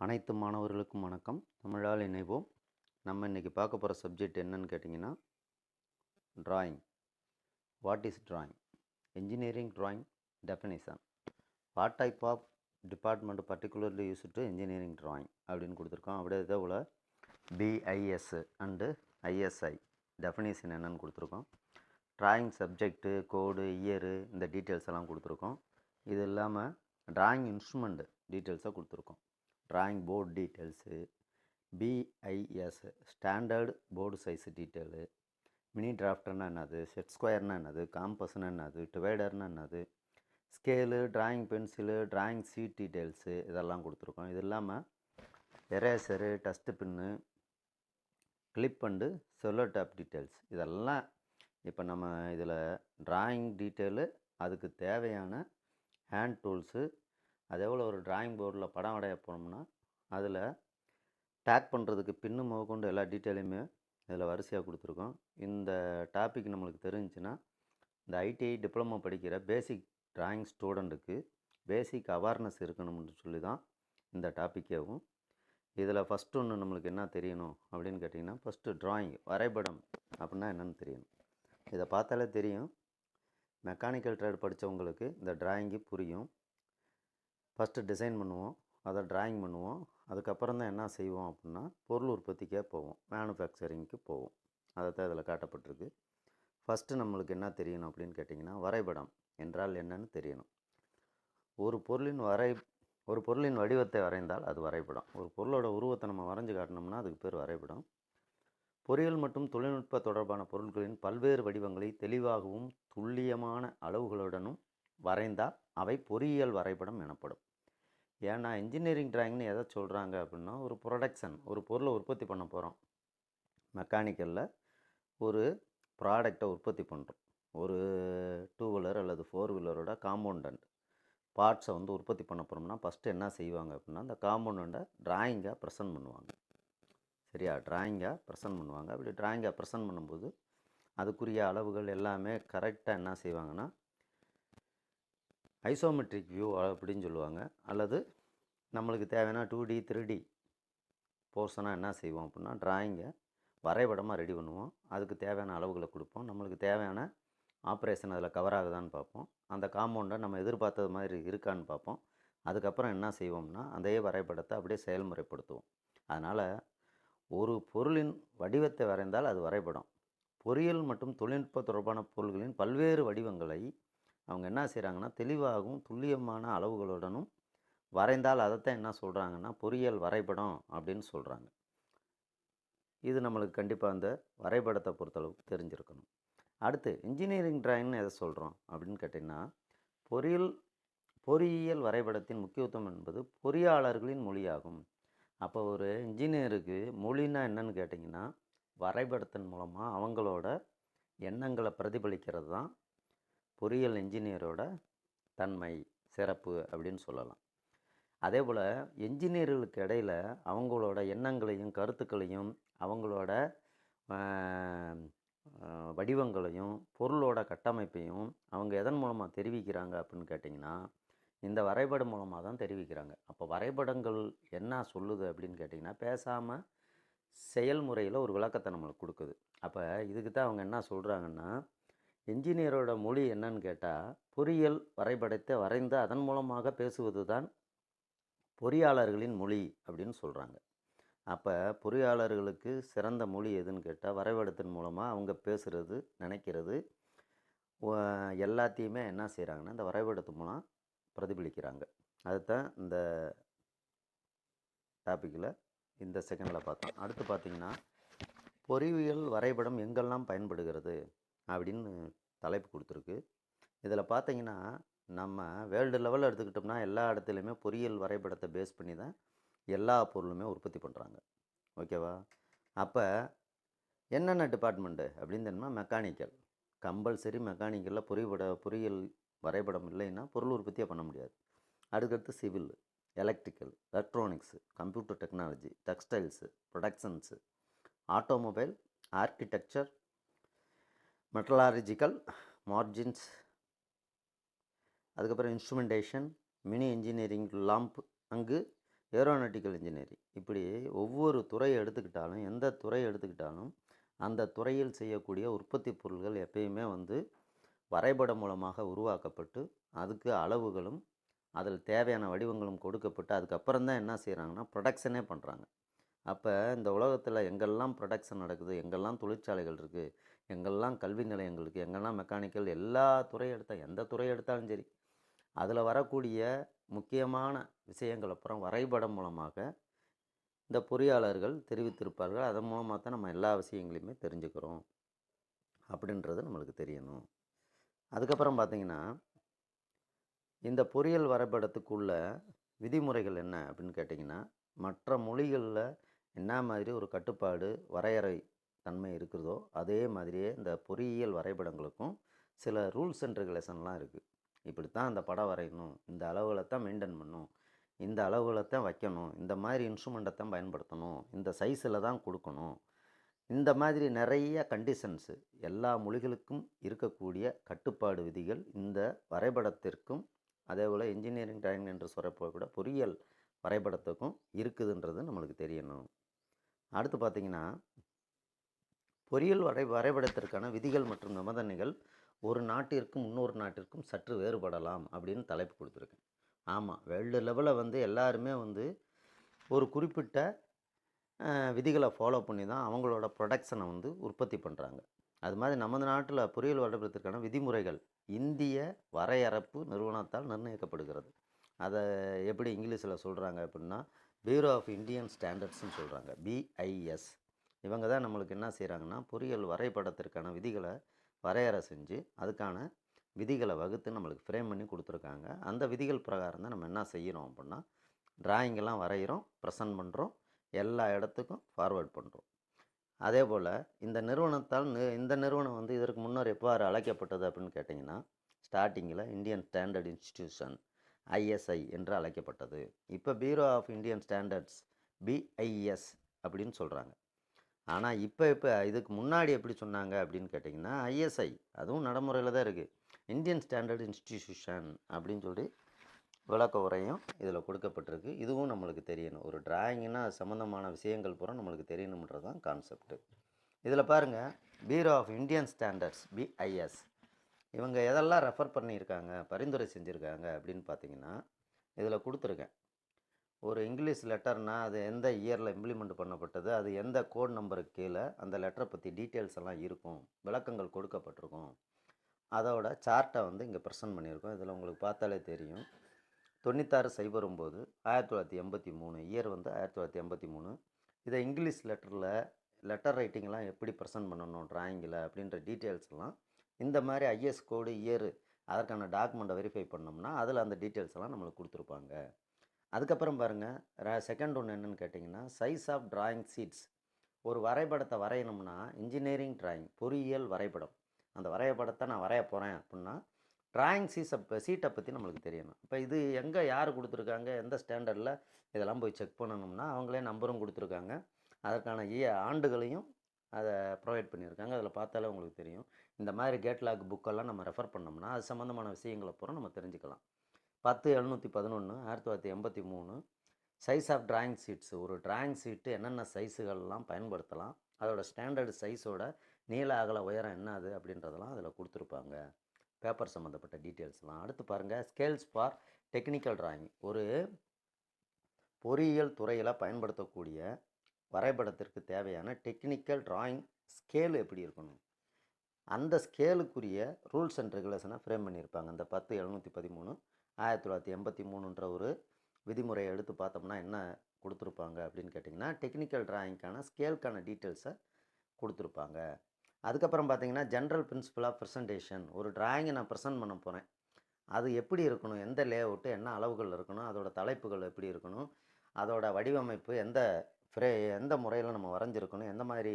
அனைத்து மாணவர்களுக்கும் வணக்கம். தமிழால் இணைவோம். நம்ம இன்றைக்கி பார்க்க போகிற சப்ஜெக்ட் என்னன்னு கேட்டிங்கன்னா, drawing. What is drawing? Engineering drawing definition. What type of department particularly use to engineering drawing அப்படின்னு கொடுத்துருக்கோம். அப்படியே இதே போல் பிஐஎஸ் அண்டு ஐஎஸ்ஐ டெஃபினிஷன் என்னன்னு கொடுத்துருக்கோம். ட்ராயிங் சப்ஜெக்ட்டு, கோடு, இயரு, இந்த டீட்டெயில்ஸ் எல்லாம் கொடுத்துருக்கோம். இது இல்லாமல் ட்ராயிங் இன்ஸ்ட்ருமெண்ட் டீட்டெயில்ஸை கொடுத்துருக்கோம். Drawing board details, BIS standard board size detail, mini டிராஃப்டர்னா என்னது, செட் ஸ்கொயர்னா என்னது, காம்பஸ்னா என்னது, டிவைடர்னா என்னது, scale, drawing pencil, drawing sheet details இதெல்லாம் கொடுத்துருக்கோம். இது இல்லாமல் eraser, dust pin, clip and cello tape details இதெல்லாம் இப்போ நம்ம இதில் ட்ராயிங் டீட்டெயிலு, அதுக்கு தேவையான ஹேண்ட் டூல்ஸு, அதே போல் ஒரு ட்ராயிங் போர்டில் படம் வரைய போனோம்னா அதில் டேக் பண்ணுறதுக்கு பின்னு முதற்கொண்டு எல்லா டீட்டெயிலுமே இதில் வரிசையாக கொடுத்துருக்கோம். இந்த டாபிக் நம்மளுக்கு தெரிஞ்சுன்னா இந்த ஐடிஐ டிப்ளமோ படிக்கிற பேசிக் ட்ராயிங் ஸ்டூடெண்ட்டுக்கு பேசிக் அவேர்னஸ் இருக்கணும்னு சொல்லி தான் இந்த டாப்பிக்கேவும். இதில் ஃபஸ்ட்டு ஒன்று நம்மளுக்கு என்ன தெரியணும் அப்படின்னு கேட்டிங்கன்னா, ஃபஸ்ட்டு ட்ராயிங் வரைபடம் அப்படின்னா என்னென்னு தெரியணும். இதை பார்த்தாலே தெரியும், மெக்கானிக்கல் ட்ரேட் படித்தவங்களுக்கு இந்த ட்ராயிங்கு புரியும். ஃபஸ்ட்டு டிசைன் பண்ணுவோம், அதை ட்ராயிங் பண்ணுவோம், அதுக்கப்புறம் தான் என்ன செய்வோம் அப்படின்னா பொருள் உற்பத்திக்கே போவோம், மேனுஃபேக்சரிங்க்கு போவோம். அதை தான் இதில் காட்டப்பட்டிருக்கு. ஃபஸ்ட்டு நம்மளுக்கு என்ன தெரியணும் அப்படின்னு கேட்டிங்கன்னா, வரைபடம் என்றால் என்னன்னு தெரியணும். ஒரு பொருளின் வடிவத்தை வரைந்தால் அது வரைபடம். ஒரு பொருளோட உருவத்தை நம்ம வரைஞ்சி காட்டினோம்னா அதுக்கு பேர் வரைபடம். பொறியியல் மற்றும் தொழில்நுட்ப தொடர்பான பொருட்களின் பல்வேறு வடிவங்களை தெளிவாகவும் துல்லியமான அளவுகளுடனும் வரைந்தால் அவை பொறியியல் வரைபடம் எனப்படும். ஏன்னா இன்ஜினியரிங் ட்ராயிங்னு எதை சொல்கிறாங்க அப்படின்னா, ஒரு ப்ரொடக்ஷன், ஒரு பொருளை உற்பத்தி பண்ண போகிறோம். மெக்கானிக்கலில் ஒரு ப்ராடக்டை உற்பத்தி பண்ணுறோம். ஒரு 2 வீலர் அல்லது 4 வீலரோட காம்பவுண்டன்ட் பார்ட்ஸை உற்பத்தி பண்ண போகிறோம்னா ஃபஸ்ட்டு என்ன செய்வாங்க அப்படின்னா, அந்த காம்பவுண்டண்ட்டை ட்ராயிங்காக ப்ரெசன்ட் பண்ணுவாங்க. சரியா? ட்ராயிங்காக ப்ரெசன்ட் பண்ணுவாங்க. அப்படி ட்ராயிங்காக ப்ரெசன்ட் பண்ணும்போது அதுக்குரிய அளவுகள் எல்லாமே கரெக்டாக என்ன செய்வாங்கன்னா, ஐசோமெட்ரிக் வியூ அப்படின்னு சொல்லுவாங்க. அல்லது நம்மளுக்கு தேவையான 2D 3D போர்ஷனாக என்ன செய்வோம் அப்படின்னா, ட்ராயிங்கை வரைபடமாக ரெடி பண்ணுவோம். அதுக்கு தேவையான அளவுகளை கொடுப்போம். நம்மளுக்கு தேவையான ஆப்ரேஷன் அதில் கவர் ஆகுதான்னு பார்ப்போம். அந்த காம்பவுண்டை நம்ம எதிர்பார்த்தது மாதிரி இருக்கான்னு பார்ப்போம். அதுக்கப்புறம் என்ன செய்வோம்னா, அதே வரைபடத்தை அப்படியே செயல்முறைப்படுத்துவோம். அதனால் ஒரு பொருளின் வடிவத்தை வரைந்தால் அது வரைபடம். பொறியியல் மற்றும் தொழில்நுட்ப தொடர்பான பொருள்களின் பல்வேறு வடிவங்களை அவங்க என்ன செய்கிறாங்கன்னா, தெளிவாகவும் துல்லியமான அளவுகளுடனும் வரைந்தால் அதைத்தான் என்ன சொல்கிறாங்கன்னா பொறியியல் வரைபடம் அப்படின்னு சொல்கிறாங்க. இது நம்மளுக்கு கண்டிப்பாக அந்த வரைபடத்தை பொறுத்தளவுக்கு தெரிஞ்சிருக்கணும். அடுத்து இன்ஜினியரிங் ட்ராயிங்னு எதை சொல்கிறோம் அப்படின்னு கேட்டிங்கன்னா, பொறியியல் வரைபடத்தின் முக்கியத்துவம் என்பது பொறியாளர்களின் மொழியாகும். அப்போ ஒரு இன்ஜினியருக்கு மொழின்னா என்னன்னு கேட்டிங்கன்னா, வரைபடத்தின் மூலமாக அவங்களோட எண்ணங்களை பிரதிபலிக்கிறது தான் பொறியியல் இன்ஜினியரோட தன்மை, சிறப்பு அப்படின்னு சொல்லலாம். அதே போல் என்ஜினியர்களுக்கு இடையில் அவங்களோட எண்ணங்களையும் கருத்துக்களையும் அவங்களோட வடிவங்களையும் பொருளோட கட்டமைப்பையும் அவங்க எதன் மூலமாக தெரிவிக்கிறாங்க அப்படின்னு கேட்டிங்கன்னா, இந்த வரைபடம் மூலமாக தான் தெரிவிக்கிறாங்க. அப்போ வரைபடங்கள் என்ன சொல்லுது அப்படின்னு கேட்டிங்கன்னா, பேசாமல் செயல்முறையில் ஒரு விளக்கத்தை நம்மளுக்கு கொடுக்குது. அப்போ இதுக்கு தான் அவங்க என்ன சொல்கிறாங்கன்னா, என்ஜினியரோட மொழி என்னன்னு கேட்டால், பொறியியல் வரைபடத்தை வரைந்து அதன் மூலமாக பேசுவது தான் பொறியாளர்களின் மொழி அப்படின்னு சொல்கிறாங்க. அப்போ பொறியாளர்களுக்கு சிறந்த மொழி எதுன்னு கேட்டால், வரைபடத்தின் மூலமாக அவங்க பேசுகிறது, நினைக்கிறது எல்லாத்தையுமே என்ன செய்கிறாங்கன்னா, இந்த வரைபடத்து மூலம் பிரதிபலிக்கிறாங்க. அதுதான் இந்த டாப்பிக்கில் இந்த செகண்டில் பார்த்தோம். அடுத்து பார்த்திங்கன்னா, பொறியியல் வரைபடம் எங்கெல்லாம் பயன்படுகிறது அப்படின்னு தலைப்பு கொடுத்துருக்கு. இதில் பார்த்திங்கன்னா, நம்ம வேர்ல்டு லெவலில் எடுத்துக்கிட்டோம்னா எல்லா இடத்துலையுமே பொறியியல் வரைபடத்தை பேஸ் பண்ணி தான் எல்லா பொருளுமே உற்பத்தி பண்ணுறாங்க. ஓகேவா? அப்போ என்னென்ன டிபார்ட்மெண்ட்டு அப்படின்னு தெரியுமா? மெக்கானிக்கல். கம்பல்சரி மெக்கானிக்கலில் பொறியியல் வரைபடம் இல்லைன்னா பொருள் உற்பத்தியே பண்ண முடியாது. அதுக்கடுத்து civil, electrical, electronics, computer technology, textiles, productions, automobile, architecture, metallurgical, margins, அதுக்கப்புறம் இன்ஸ்ட்ருமெண்டேஷன், மினி இன்ஜினியரிங் லாம்ப், அங்கு ஏரோநாட்டிக்கல் இன்ஜினியரிங். இப்படி ஒவ்வொரு துறையை எடுத்துக்கிட்டாலும், எந்த துறையை எடுத்துக்கிட்டாலும் அந்த துறையில் செய்யக்கூடிய உற்பத்தி பொருள்கள் எப்பயுமே வந்து வரைபடம் மூலமாக உருவாக்கப்பட்டு, அதுக்கு அளவுகளும் அதில் தேவையான வடிவங்களும் கொடுக்கப்பட்டு, அதுக்கப்புறம் தான் என்ன செய்கிறாங்கன்னா ப்ரொடக்ஷனே பண்ணுறாங்க. அப்போ இந்த உலகத்தில் எங்கெல்லாம் ப்ரொடக்ஷன் நடக்குது, எங்கெல்லாம் தொழிற்சாலைகள் இருக்குது, எங்கெல்லாம் கல்வி நிலையங்கள் இருக்குது, எங்கெல்லாம் மெக்கானிக்கல், எல்லா துறையை எடுத்தால் எந்த துறையை எடுத்தாலும் சரி, அதில் வரக்கூடிய முக்கியமான விஷயங்கள் அப்புறம் வரைபடம் மூலமாக இந்த பொறியாளர்கள் தெரிவித்திருப்பார்கள். அதன் மூலமாக தான் நம்ம எல்லா விஷயங்களையுமே தெரிஞ்சுக்கிறோம் அப்படின்றது நம்மளுக்கு தெரியணும். அதுக்கப்புறம் பார்த்திங்கன்னா, இந்த பொறியியல் வரைபடத்துக்குள்ள விதிமுறைகள் என்ன அப்படின்னு கேட்டிங்கன்னா, மற்ற மொழிகளில் என்ன மாதிரி ஒரு கட்டுப்பாடு வரையறை தன்மை இருக்கிறதோ அதே மாதிரியே இந்த பொறியியல் வரைபடங்களுக்கும் சில ரூல்ஸ் அண்ட் ரெகுலேஷன்லாம் இருக்குது. இப்படித்தான் இந்த படம் வரையணும், இந்த அளவுகளை தான் மெயின்டைன் பண்ணணும், இந்த அளவுகளை தான் வைக்கணும், இந்த மாதிரி இன்ஸ்ட்ருமெண்ட்டை தான் பயன்படுத்தணும், இந்த சைஸில் தான் கொடுக்கணும், இந்த மாதிரி நிறைய கண்டிஷன்ஸு எல்லா மொழிகளுக்கும் இருக்கக்கூடிய கட்டுப்பாடு விதிகள் இந்த வரைபடத்திற்கும் அதே போல் இன்ஜினியரிங் டிராயிங் என்று சொல்லப்போகூட பொறியியல் வரைபடத்துக்கும் இருக்குதுன்றது நம்மளுக்கு தெரியணும். அடுத்து பார்த்திங்கன்னா, பொறியியல் வரைபடத்திற்கான விதிகள் மற்றும் நிபந்தனைகள் ஒரு நாட்டிற்கும் இன்னொரு நாட்டிற்கும் சற்று வேறுபடலாம் அப்படின்னு தலைப்பு கொடுத்துருக்கேன். ஆமாம், வேர்ல்டு லெவலில் வந்து எல்லாருமே வந்து ஒரு குறிப்பிட்ட விதிகளை ஃபாலோ பண்ணி தான் அவங்களோட ப்ரொடக்ஷனை வந்து உற்பத்தி பண்ணுறாங்க. அது மாதிரி நமது நாட்டில் பொறியியல் வரைபடத்திற்கான விதிமுறைகள் இந்திய வரையறப்பு நிறுவனத்தால் நிர்ணயிக்கப்படுகிறது. அதை எப்படி இங்கிலீஷில் சொல்கிறாங்க அப்படின்னா பியூரோ ஆஃப் இந்தியன் ஸ்டாண்டர்ட்ஸ்னு சொல்கிறாங்க, BIS. இவங்க தான் நம்மளுக்கு என்ன செய்கிறாங்கன்னா பொறியியல் வரைபடத்திற்கான விதிகளை வரையறை செஞ்சு அதுக்கான விதிகளை வகுத்து நம்மளுக்கு ஃப்ரேம் பண்ணி கொடுத்துருக்காங்க. அந்த விதிகள் பிரகாரம் தான் நம்ம என்ன செய்கிறோம் அப்படின்னா டிராயிங்கெல்லாம் வரைகிறோம், ப்ரெசன்ட் பண்ணுறோம், எல்லா இடத்துக்கும் ஃபார்வேர்ட் பண்ணுறோம். அதே போல் இந்த நிறுவனத்தால் இந்த நிறுவனம் வந்து இதற்கு முன்னர் எவ்வாறு அழைக்கப்பட்டது அப்படின்னு கேட்டிங்கன்னா, ஸ்டார்டிங்கில் இந்தியன் ஸ்டாண்டர்ட் இன்ஸ்டிடியூஷன் ISI என்று அழைக்கப்பட்டது. இப்போ Bureau of Indian Standards BIS அப்படின்னு சொல்கிறாங்க. ஆனால் இப்போ இதுக்கு முன்னாடி எப்படி சொன்னாங்க அப்படின்னு கேட்டிங்கன்னா ISI, அதுவும் நடைமுறையில் தான் இருக்குது, இந்தியன் ஸ்டாண்டர்ட் இன்ஸ்டிடியூஷன் அப்படின்னு சொல்லி விளக்க உரையும் இதில் கொடுக்கப்பட்டிருக்கு. இதுவும் நம்மளுக்கு தெரியணும். ஒரு டிராயிங்னா சம்மந்தமான விஷயங்கள் பூரா நம்மளுக்கு தெரியணுன்றது தான் கான்செப்ட்டு. இதில் பாருங்கள், Bureau of Indian Standards BIS இவங்க எதெல்லாம் ரெஃபர் பண்ணியிருக்காங்க, பரிந்துரை செஞ்சுருக்காங்க அப்படின்னு பார்த்தீங்கன்னா இதில் கொடுத்துருக்கேன். ஒரு இங்கிலீஷ் லெட்டர்னால் அது எந்த இயரில் இம்ப்ளிமெண்ட் பண்ணப்பட்டது, அது எந்த கோட் நம்பருக்கு கீழே அந்த லெட்டரை பற்றி டீட்டெயில்ஸ் எல்லாம் இருக்கும், விளக்கங்கள் கொடுக்கப்பட்டிருக்கும். அதோட சார்ட்டை வந்து இங்கே ப்ரெசென்ட் பண்ணியிருக்கோம். இதில் உங்களுக்கு பார்த்தாலே தெரியும். 9609 1983, இயர் வந்து 1983. இதை இங்கிலீஷ் லெட்டர் ரைட்டிங்லாம் எப்படி ப்ரெசென்ட் பண்ணணும் டிராயிங்கில் அப்படின்ற டீட்டெயில்ஸ்லாம் இந்த மாதிரி IS கோடு, இயர், அதற்கான டாக்குமெண்ட்டை வெரிஃபை பண்ணோம்னா அதில் அந்த டீட்டெயில்ஸ் எல்லாம் நம்மளுக்கு கொடுத்துருப்பாங்க. அதுக்கப்புறம் பாருங்கள், செகண்ட் ஒன்று என்னென்னு கேட்டிங்கன்னா சைஸ் ஆஃப் டிராயிங் சீட்ஸ். ஒரு வரைபடத்தை வரையணும்னா இன்ஜினியரிங் டிராயிங் பொறியியல் வரைபடம், அந்த வரைபடத்தை நான் வரைய போகிறேன் அப்படின்னா டிராயிங் சீட்டை பற்றி நம்மளுக்கு தெரியணும். இப்போ இது எங்கே யார் கொடுத்துருக்காங்க, எந்த ஸ்டாண்டர்டில் இதெல்லாம் போய் செக் பண்ணணும்னா அவங்களே நம்பரும் கொடுத்துருக்காங்க, அதற்கான ஆண்டுகளையும் அதை ப்ரொவைட் பண்ணியிருக்காங்க. அதில் பார்த்தாலே உங்களுக்கு தெரியும். இந்த மாதிரி கேட்லாக் புக்கெல்லாம் நம்ம ரெஃபர் பண்ணோம்னா அது சம்மந்தமான விஷயங்களை பூரா நம்ம தெரிஞ்சுக்கலாம். 10/711 1983 சைஸ் ஆஃப் டிராயிங் சீட்ஸ். ஒரு டிராயிங் சீட்டு என்னென்ன சைஸுகள்லாம் பயன்படுத்தலாம், அதோட ஸ்டாண்டர்டு சைஸோட நீள அகல உயரம் என்னது அப்படின்றதெல்லாம் அதில் கொடுத்துருப்பாங்க, பேப்பர் சம்மந்தப்பட்ட டீட்டெயில்ஸ்லாம். அடுத்து பாருங்கள், ஸ்கேல்ஸ் ஃபார் டெக்னிக்கல் டிராயிங். ஒரு பொறியியல் துறையில் பயன்படுத்தக்கூடிய வரைபடத்திற்கு தேவையான டெக்னிக்கல் டிராயிங் ஸ்கேல் எப்படி இருக்கணும், அந்த ஸ்கேலுக்குரிய ரூல்ஸ் அண்ட் ரெகுலேஷனை ஃப்ரேம் பண்ணியிருப்பாங்க. அந்த 10/713 1983ன்ற ஒரு விதிமுறையை எடுத்து பார்த்தோம்னா என்ன கொடுத்துருப்பாங்க அப்படின்னு கேட்டிங்கன்னா டெக்னிக்கல் டிராயிங்க்கான ஸ்கேலுக்கான டீட்டெயில்ஸை கொடுத்துருப்பாங்க. அதுக்கப்புறம் பார்த்தீங்கன்னா ஜென்ரல் பிரின்சிபல் ஆஃப் ப்ரெசன்டேஷன். ஒரு டிராயிங்கை நான் ப்ரெசென்ட் பண்ண போகிறேன், அது எப்படி இருக்கணும், எந்த லேஅவுட்டு, என்ன அளவுகள் இருக்கணும், அதோட தலைப்புகள் எப்படி இருக்கணும், அதோட வடிவமைப்பு எந்த முறையில் நம்ம வரைஞ்சிருக்கணும், எந்த மாதிரி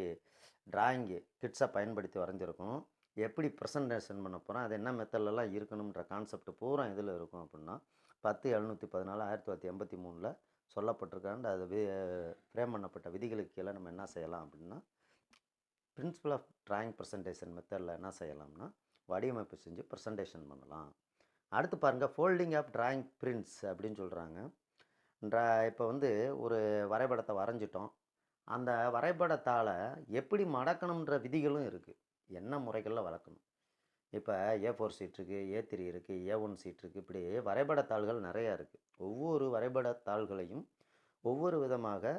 டிராயிங்கு கிட்ஸை பயன்படுத்தி வரைஞ்சிருக்கணும், எப்படி ப்ரெசன்டேஷன் பண்ண போகிறோம், அது என்ன மெத்தட்லலாம் இருக்கணுன்ற கான்செப்ட் பூரா இதில் இருக்கும் அப்படின்னா 10/714 1983 சொல்லப்பட்டிருக்காங்க. அது ஃப்ரேம் பண்ணப்பட்ட விதிகளுக்கு கீழே நம்ம என்ன செய்யலாம் அப்படின்னா பிரின்சிபல் ஆஃப் டிராயிங் ப்ரெசன்டேஷன் மெத்தடில் என்ன செய்யலாம்னா வடிவமைப்பு செஞ்சு ப்ரெசன்டேஷன் பண்ணலாம். அடுத்து பாருங்கள், ஃபோல்டிங் ஆஃப் டிராயிங் பிரிண்ட்ஸ் அப்படின்னு சொல்கிறாங்க. இப்போ வந்து ஒரு வரைபடத்தை வரைஞ்சிட்டோம். அந்த வரைபடத்தால எப்படி மடக்கணுன்ற விதிகளும் இருக்குது. என்ன முறைகளில் வளர்க்கணும். இப்போ A4 சீட் இருக்குது, A3 இருக்குது, A1 சீட் இருக்குது. இப்படி வரைபடத்தாள்கள் நிறையா இருக்குது. ஒவ்வொரு வரைபடத்தாள்களையும் ஒவ்வொரு விதமாக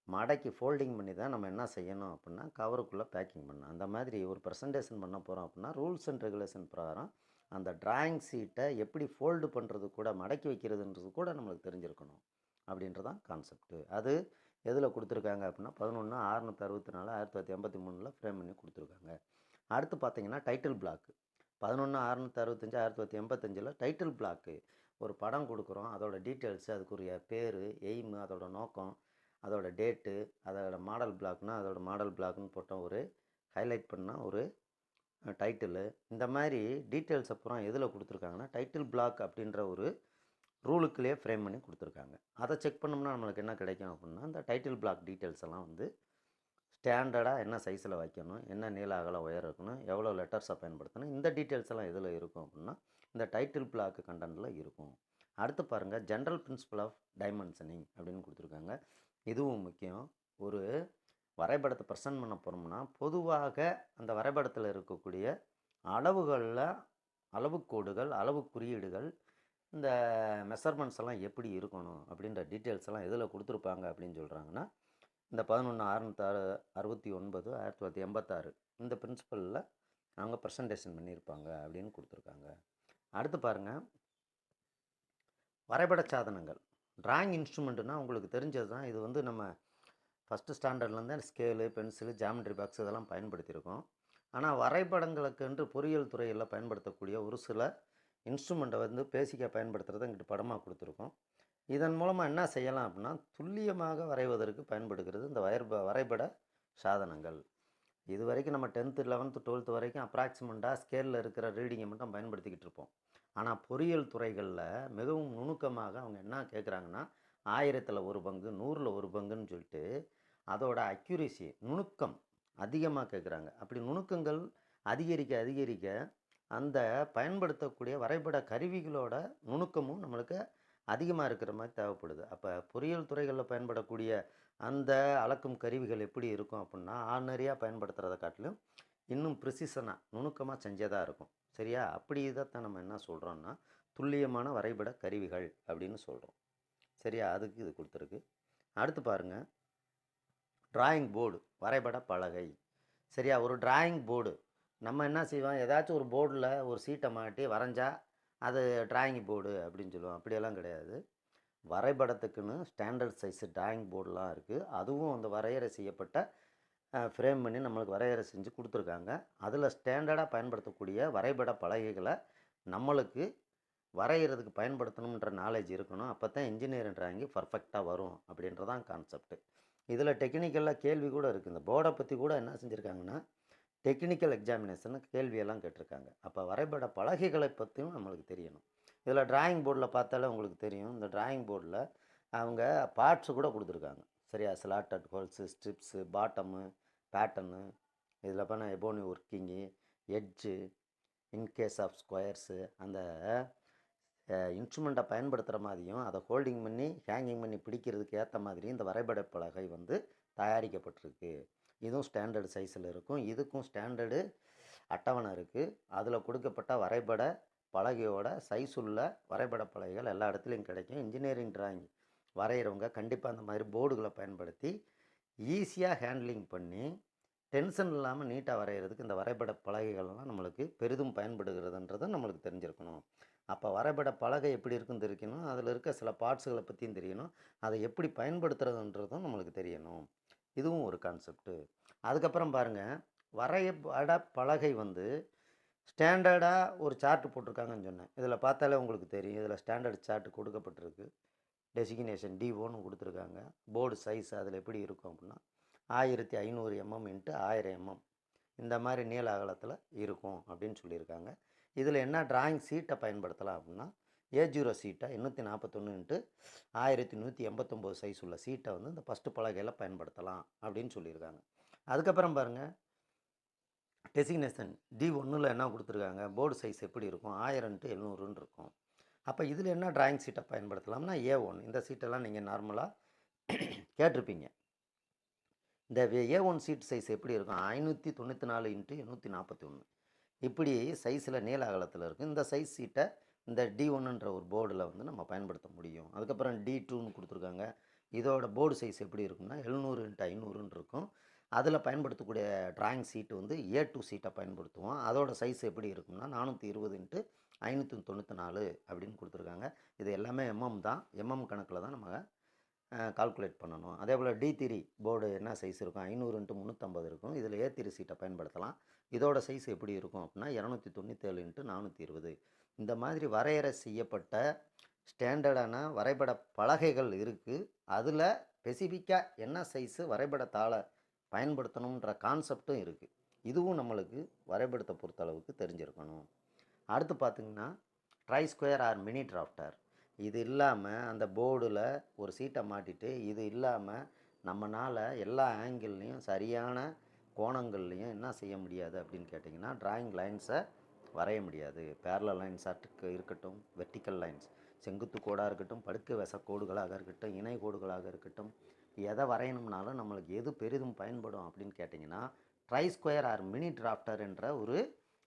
மடக்கி ஃபோல்டிங் பண்ணி தான் நம்ம என்ன செய்யணும் அப்படின்னா கவருக்குள்ளே பேக்கிங் பண்ணணும். அந்த மாதிரி ஒரு ப்ரெசன்டேஷன் பண்ண போகிறோம் அப்படின்னா ரூல்ஸ் அண்ட் ரெகுலேஷன் பிரகாரம் அந்த டிராயிங் சீட்டை எப்படி ஃபோல்டு பண்ணுறது கூட மடக்கி வைக்கிறதுன்றது கூட நம்மளுக்கு தெரிஞ்சிருக்கணும் அப்படின்றதான் கான்செப்ட்டு. அது எதில் கொடுத்துருக்காங்க அப்படின்னா 11/664 1983 ஃப்ரேம் பண்ணி கொடுத்துருக்காங்க. அடுத்து பார்த்தீங்கன்னா டைட்டில் பிளாக்கு 11/665 1985 டைட்டில் பிளாக்கு. ஒரு படம் கொடுக்குறோம், அதோட டீட்டெயில்ஸு, அதுக்குரிய பேர், எய்மு, அதோட நோக்கம், அதோட டேட்டு, அதோட மாடல் பிளாக்னால் அதோட மாடல் பிளாக்னு போட்டோம், ஒரு ஹைலைட் பண்ணால் ஒரு டைட்டிலு. இந்த மாதிரி டீட்டெயில்ஸ் அப்புறம் எதில் கொடுத்துருக்காங்கன்னா டைட்டில் பிளாக் அப்படின்ற ஒரு ரூலுக்குள்ளேயே ஃப்ரேம் பண்ணி கொடுத்துருக்காங்க. அதை செக் பண்ணோம்னா நம்மளுக்கு என்ன கிடைக்கும் அப்படின்னா இந்த டைட்டில் பிளாக் டீட்டெயில்ஸ் எல்லாம் வந்து ஸ்டாண்டர்டாக என்ன சைஸில் வைக்கணும், என்ன நீள அகல உயரம் இருக்கணும், எவ்வளோ லெட்டர்ஸை பயன்படுத்தணும், இந்த டீட்டெயில்ஸ் எல்லாம் எதில் இருக்கும் அப்படின்னா இந்த டைட்டில் பிளாக் கண்டென்ட்டில் இருக்கும். அடுத்து பாருங்கள் ஜென்ரல் பிரின்சிபல் ஆஃப் டைமென்ஷனிங் அப்படின்னு கொடுத்துருக்காங்க. இதுவும் முக்கியம். ஒரு வரைபடத்தை ப்ரெசென்ட் பண்ண போகிறோம்னா பொதுவாக அந்த வரைபடத்தில் இருக்கக்கூடிய அளவுகளில் அளவுக்கோடுகள், அளவு குறியீடுகள், இந்த மெஷர்மெண்ட்ஸ் எல்லாம் எப்படி இருக்கணும் அப்படின்ற டீட்டெயில்ஸ் எல்லாம் எதில் கொடுத்துருப்பாங்க அப்படின்னு சொல்கிறாங்கன்னா இந்த 11/669 1986 இந்த பிரின்சிபலில் அவங்க ப்ரெசன்டேஷன் பண்ணியிருப்பாங்க அப்படின்னு கொடுத்துருக்காங்க. அடுத்து பாருங்கள் வரைபட சாதனங்கள். டிராயிங் இன்ஸ்ட்ருமெண்ட்டுனா உங்களுக்கு தெரிஞ்சது தான். இது வந்து நம்ம ஃபஸ்ட்டு ஸ்டாண்டர்ட்லேருந்து ஸ்கேலு, பென்சிலு, ஜாமெட்ரி பாக்ஸ் இதெல்லாம் பயன்படுத்தியிருக்கோம். ஆனால் வரைபடங்களுக்கு என்று பொறியியல் துறையில் பயன்படுத்தக்கூடிய ஒரு சில இன்ஸ்ட்ருமெண்ட்டை வந்து பேசிக்காக பயன்படுத்துகிறத இங்கிட்டு படமாக கொடுத்துருக்கோம். இதன் மூலமாக என்ன செய்யலாம் அப்படின்னா துல்லியமாக வரைவதற்கு பயன்படுகிறது இந்த வரைபட சாதனங்கள். இது வரைக்கும் நம்ம 10th 11th 12th வரைக்கும் அப்ராக்சிமெண்ட்டாக ஸ்கேலில் இருக்கிற ரீடிங்கை மட்டும் பயன்படுத்திக்கிட்டு இருப்போம். ஆனால் பொறியியல் துறைகளில் மிகவும் நுணுக்கமாக அவங்க என்ன கேட்குறாங்கன்னா 1000ல் ஒரு பங்கு, 100ல் ஒரு பங்குன்னு சொல்லிட்டு அதோட அக்யூரேசி நுணுக்கம் அதிகமாக கேட்குறாங்க. அப்படி நுணுக்கங்கள் அதிகரிக்க அதிகரிக்க அந்த பயன்படுத்தக்கூடிய வரைபட கருவிகளோட நுணுக்கமும் நம்மளுக்கு அதிகமாக இருக்கிற மாதிரி தேவைப்படுது. அப்போ பொறியியல் துறைகளில் பயன்படக்கூடிய அந்த அளக்கும் கருவிகள் எப்படி இருக்கும் அப்படின்னா ஆர்டினரியாக பயன்படுத்துகிறத காட்டிலும் இன்னும் ப்ரிசிஷனாக நுணுக்கமாக செஞ்சதாக இருக்கும். சரியா? அப்படி இதைத்தான் நம்ம என்ன சொல்கிறோம்னா துல்லியமான வரைபட கருவிகள் அப்படின்னு சொல்கிறோம். சரியா? அதுக்கு இது கொடுத்துருக்கு. அடுத்து பாருங்கள் டிராயிங் போர்டு, வரைபட பலகை. சரியா? ஒரு டிராயிங் போர்டு நம்ம என்ன செய்வோம், ஏதாச்சும் ஒரு போர்டில் ஒரு சீட்டை மாட்டி வரைஞ்சா அது டிராயிங் போர்டு அப்படின்னு சொல்லுவோம். அப்படியெல்லாம் கிடையாது. வரைபடத்துக்குன்னு ஸ்டாண்டர்ட் சைஸு டிராயிங் போர்டெலாம் இருக்குது. அதுவும் அந்த வரையறை செய்யப்பட்ட ஃப்ரேம் பண்ணி நம்மளுக்கு வரையறை செஞ்சு கொடுத்துருக்காங்க. அதில் ஸ்டாண்டர்டாக பயன்படுத்தக்கூடிய வரைபட பலகைகளை நம்மளுக்கு வரைகிறதுக்கு பயன்படுத்தணுன்ற நாலேஜ் இருக்கணும். அப்போ தான் இன்ஜினியரிங் டிராயிங்கு பர்ஃபெக்டாக வரும் அப்படின்றதான் கான்செப்ட்டு. இதில் டெக்னிக்கலாக கேள்வி கூட இருக்குது. இந்த போர்டை பற்றி கூட என்ன செஞ்சுருக்காங்கன்னா டெக்னிக்கல் எக்ஸாமினேஷன் கேள்வியெல்லாம் கேட்டிருக்காங்க. அப்போ வரைபட பலகைகளை பற்றியும் நம்மளுக்கு தெரியணும். இதில் டிராயிங் போர்டில் பார்த்தாலே உங்களுக்கு தெரியும். இந்த டிராயிங் போர்டில் அவங்க பார்ட்ஸு கூட கொடுத்துருக்காங்க. சரியா? Slotted holes, strips, bottom, pattern, இதில் பண்ண ebony working, edge, in case of squares, அந்த இன்ஸ்ட்ருமெண்ட்டை பயன்படுத்துகிற மாதிரியும் அதை ஹோல்டிங் பண்ணி ஹேங்கிங் பண்ணி பிடிக்கிறதுக்கு ஏற்ற மாதிரி இந்த வரைபட பலகை வந்து தயாரிக்கப்பட்டிருக்கு. இதுவும் ஸ்டாண்டர்டு சைஸில் இருக்கும். இதுக்கும் ஸ்டாண்டர்டு அட்டவணை இருக்குது. அதில் கொடுக்கப்பட்ட வரைபட பலகையோட சைஸ் உள்ள வரைபட பலகைகள் எல்லா இடத்துலையும் கிடைக்கும். இன்ஜினியரிங் டிராயிங் வரைகிறவங்க கண்டிப்பாக அந்த மாதிரி போர்டுகளை பயன்படுத்தி ஈஸியாக ஹேண்ட்லிங் பண்ணி டென்ஷன் இல்லாமல் நீட்டாக வரைகிறதுக்கு இந்த வரைபட பலகைகள்லாம் நம்மளுக்கு பெரிதும் பயன்படுகிறதுன்றது நம்மளுக்கு தெரிஞ்சிருக்கணும். அப்போ வரைபட பலகை எப்படி இருக்குன்னு தெரியணும், அதில் இருக்க சில பார்ட்ஸுகளை பற்றியும் தெரியணும், அதை எப்படி பயன்படுத்துறதுன்றதும் நம்மளுக்கு தெரியணும். இதுவும் ஒரு கான்செப்ட்டு. அதுக்கப்புறம் பாருங்கள் வரைபட பலகை வந்து ஸ்டாண்டர்டாக ஒரு சார்ட்டு போட்டிருக்காங்கன்னு சொன்னேன். இதில் பார்த்தாலே உங்களுக்கு தெரியும். இதில் ஸ்டாண்டர்ட் சார்ட்டு கொடுக்கப்பட்டிருக்கு. டெசிக்னேஷன் D1 கொடுத்துருக்காங்க. போர்டு சைஸ் அதில் எப்படி இருக்கும் அப்படின்னா 1500 mm x 1000 mm இந்த மாதிரி நீள அகலத்தில் இருக்கும் அப்படின்னு சொல்லியிருக்காங்க. இதில் என்ன டிராயிங் சீட்டை பயன்படுத்தலாம் அப்படின்னா A0 சீட்டை 841 x 1189 சைஸ் உள்ள சீட்டை வந்து இந்த ஃபஸ்ட்டு பலகையில் பயன்படுத்தலாம் அப்படின்னு சொல்லியிருக்காங்க. அதுக்கப்புறம் பாருங்கள் டெசிக்னேஷன் D1ல் என்ன கொடுத்துருக்காங்க, போர்டு சைஸ் எப்படி இருக்கும் 1000 x 700 இருக்கும். அப்போ இதில் என்ன டிராயிங் சீட்டை பயன்படுத்தலாம்னா A1 இந்த சீட்டெல்லாம் நீங்கள் நார்மலாக கேட்டிருப்பீங்க. இந்த A1 சீட் சைஸ் எப்படி இருக்கும்? 594 × 841 இப்படி சைஸில் நீள அகலத்தில் இருக்கும். இந்த சைஸ் சீட்டை இந்த D1ன்ற ஒரு போர்டில் வந்து நம்ம பயன்படுத்த முடியும். அதுக்கப்புறம் D2ன்னு கொடுத்துருக்காங்க. இதோட போர்டு சைஸ் எப்படி இருக்கும்னா 700 × 500ன்னு இருக்கும். அதில் பயன்படுத்தக்கூடிய டிராயிங் சீட்டு வந்து A2 சீட்டை பயன்படுத்துவோம். அதோட சைஸ் எப்படி இருக்கும்னா 420 × 594 அப்படின்னு கொடுத்துருக்காங்க. இது எல்லாமே தான். கணக்கில் தான் நம்ம கால்குலேட் பண்ணணும். அதே போல் D3 போர்டு என்ன சைஸ் இருக்கும்? 500 × 350 இருக்கும். இதில் A3 சீட்டை பயன்படுத்தலாம். இதோட சைஸ் எப்படி இருக்கும் அப்படின்னா 297 × 420. இந்த மாதிரி வரையறை செய்யப்பட்ட ஸ்டாண்டர்டான வரைபட பலகைகள் இருக்குது. அதில் ஸ்பெசிஃபிக்காக என்ன சைஸு வரைபடத்தால் பயன்படுத்தணுன்ற கான்செப்டும் இருக்குது. இதுவும் நம்மளுக்கு வரைபடத்தை பொறுத்தளவுக்கு தெரிஞ்சிருக்கணும். அடுத்து பார்த்திங்கன்னா try square or mini drafter. இது இல்லாமல் அந்த போர்டில் ஒரு சீட்டை மாட்டிட்டு இது இல்லாமல் நம்மளால் எல்லா ஆங்கிள்லேயும் சரியான கோணங்கள்லேயும் என்ன செய்ய முடியாது அப்படின்னு கேட்டிங்கன்னா டிராயிங் லைன்ஸை வரைய முடியாது. பேரலல் லைன்ஸாக இருக்கட்டும், வெர்டிக்கல் லைன்ஸ் செங்குத்து கோடாக இருக்கட்டும், படுக்கை வச கோடுகளாக இருக்கட்டும், இணை கோடுகளாக இருக்கட்டும், எதை வரையணும்னாலும் நம்மளுக்கு எது பெரிதும் பயன்படும் அப்படின்னு கேட்டிங்கன்னா try square or mini drafter என்ற ஒரு